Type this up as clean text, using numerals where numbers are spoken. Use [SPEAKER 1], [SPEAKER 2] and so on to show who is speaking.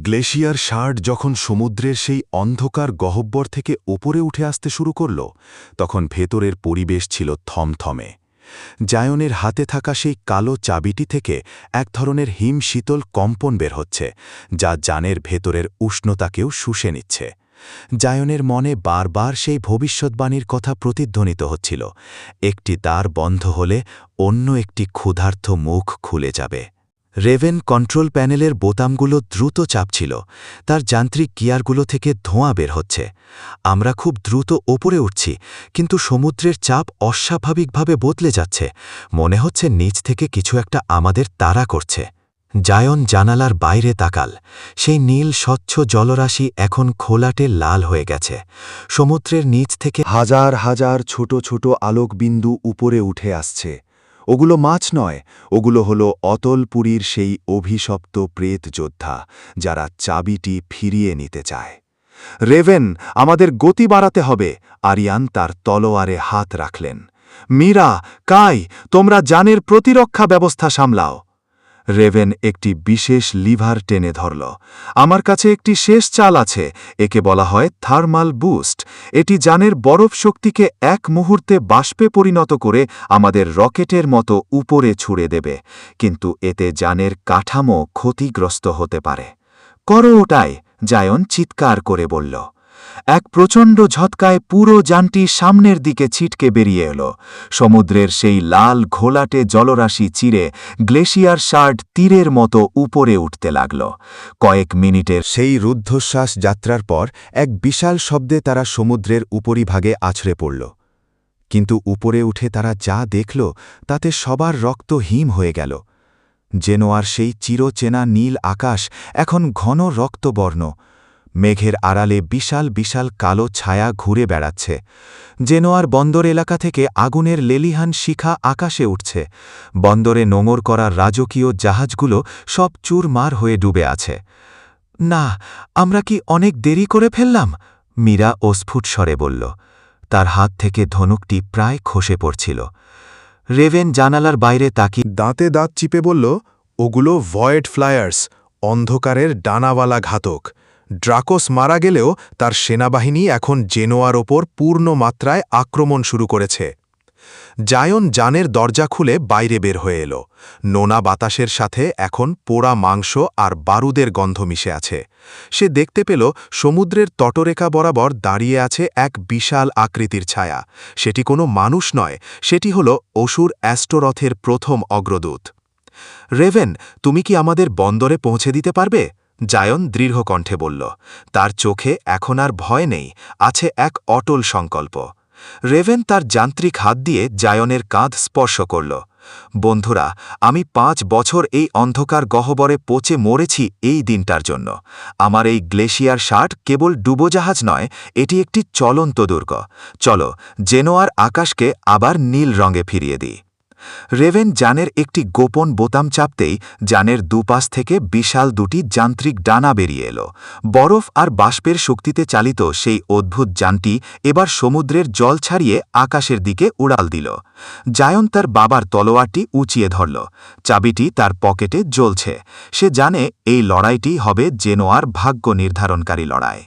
[SPEAKER 1] Glacier shirt যখন সমুদ্রের সেই অন্ধকার গহ্বর থেকে ওপরে উঠে আসতে শুরু করল তখন ভেতরের পরিবেশ ছিল থমথমে। জায়নের হাতে থাকা সেই কালো চাবিটি থেকে এক ধরনের হিমশীতল কম্পন বের হচ্ছে, যা জানের ভেতরের উষ্ণতাকেও শুষে নিচ্ছে। জায়নের মনে বারবার সেই ভবিষ্যৎবাণীর কথা প্রতিধ্বনিত হচ্ছিল, একটি দ্বার বন্ধ হলে অন্য একটি ক্ষুধার্ত মুখ খুলে যাবে। রেভেন কন্ট্রোল প্যানেলের বোতামগুলো দ্রুত চাপছিল, তার যান্ত্রিক গিয়ারগুলো থেকে ধোঁয়া বের হচ্ছে। আমরা খুব দ্রুত ওপরে উঠছি, কিন্তু সমুদ্রের চাপ অস্বাভাবিকভাবে বদলে যাচ্ছে। মনে হচ্ছে নিচ থেকে কিছু একটা আমাদের তাড়া করছে। জায়ন জানালার বাইরে তাকাল। সেই নীল স্বচ্ছ জলরাশি এখন খোলাটে লাল হয়ে গেছে। সমুদ্রের নিচ থেকে
[SPEAKER 2] হাজার হাজার ছোট ছোট আলোকবিন্দু উপরে উঠে আসছে। ওগুলো মাছ নয়, ওগুলো হলো অতলপুরীর সেই অভিশপ্ত প্রেত যোদ্ধা, যারা চাবিটি ফিরিয়ে নিতে চায়। রেভেন, আমাদের গতি বাড়াতে হবে। আরিয়ান তার তলোয়ারে হাত রাখলেন। মীরা, কাই, তোমরা জানের প্রতিরক্ষা ব্যবস্থা সামলাও। রেভেন একটি বিশেষ লিভার টেনে ধরল। আমার কাছে একটি শেষ চাল আছে, একে বলা হয় থার্মাল বুস্ট। এটি জানের বরফ শক্তিকে এক মুহূর্তে বাষ্পে পরিণত করে আমাদের রকেটের মতো উপরে ছুড়ে দেবে, কিন্তু এতে জানের কাঠামো ক্ষতিগ্রস্ত হতে পারে। করো ওটাই, জায়ন চিৎকার করে বলল। এক প্রচণ্ড ঝটকায় পুরো যানটি সামনের দিকে ছিটকে বেরিয়ে এলো। সমুদ্রের সেই লাল ঘোলাটে জলরাশি চিরে গ্লেশিয়ার শার্ট তীরের মতো উপরে উঠতে লাগল। কয়েক মিনিটের
[SPEAKER 1] সেই রুদ্ধশ্বাস যাত্রার পর এক বিশাল শব্দে তারা সমুদ্রের উপরিভাগে আছড়ে পড়ল। কিন্তু উপরে উঠে তারা যা দেখল তাতে সবার রক্ত হিম হয়ে গেল। জেনোয়ার সেই চিরচেনা নীল আকাশ এখন ঘন রক্তবর্ণ। মেঘের আড়ালে বিশাল বিশাল কালো ছায়া ঘুরে বেড়াচ্ছে। জেনোয়ার বন্দর এলাকা থেকে আগুনের লেলিহান শিখা আকাশে উঠছে। বন্দরে নোঙর করা রাজকীয় জাহাজগুলো সব চুরমার হয়ে ডুবে আছে। না, আমরা কি অনেক দেরি করে ফেললাম? মীরা অস্ফুট স্বরে বলল। তার হাত থেকে ধনুকটি প্রায় খসে পড়ছিল। রেভেন জানালার বাইরে তাকিয়ে
[SPEAKER 2] দাঁতে দাঁত চিপে বলল, ওগুলো ভয়েড ফ্লায়ার্স, অন্ধকারের ডানাওয়ালা ঘাতক। ড্রাকোস মারা গেলেও তার সেনাবাহিনী এখন জেনোয়ার ওপর পূর্ণ মাত্রায় আক্রমণ শুরু করেছে। জায়ন জানের দরজা খুলে বাইরে বের হয়ে এলো। নোনা বাতাসের সাথে এখন পোড়া মাংস আর বারুদের গন্ধ মিশে আছে। সে দেখতে পেল সমুদ্রের তটরেখা বরাবর দাঁড়িয়ে আছে এক বিশাল আকৃতির ছায়া। সেটি কোনো মানুষ নয়, সেটি হল অসুর অ্যাস্টোরথের প্রথম অগ্রদূত। রেভেন, তুমি কি আমাদের বন্দরে পৌঁছে দিতে পারবে? জায়ন দৃঢ় কণ্ঠে বলল। তার চোখে এখন আর ভয় নেই, আছে এক অটল সংকল্প। রেভেন তার যান্ত্রিক হাত দিয়ে জায়নের কাঁধ স্পর্শ করল। বন্ধুরা, আমি ৫ বছর এই অন্ধকার গহ্বরে পচে মরেছি এই দিনটার জন্য। আমার এই গ্লেশিয়ার শার্ট কেবল ডুবোজাহাজ নয়, এটি একটি চলন্ত দুর্গ। চলো, জেনোয়ার আকাশকে আবার নীল রঙে ফিরিয়ে দিই। রেভেন জানের একটি গোপন বোতাম চাপতেই জানের দুপাশ থেকে বিশাল দুটি যান্ত্রিক ডানা বেরিয়ে এলো। বরফ আর বাষ্পের শক্তিতে চালিত সেই অদ্ভুত যানটি এবার সমুদ্রের জল ছাড়িয়ে আকাশের দিকে উড়াল দিল। জায়ন তার বাবার তলোয়ারটি উঁচিয়ে ধরল। চাবিটি তার পকেটে জ্বলছে। সে জানে এই লড়াইটি হবে জেনোয়ার ভাগ্য নির্ধারণকারী লড়াই।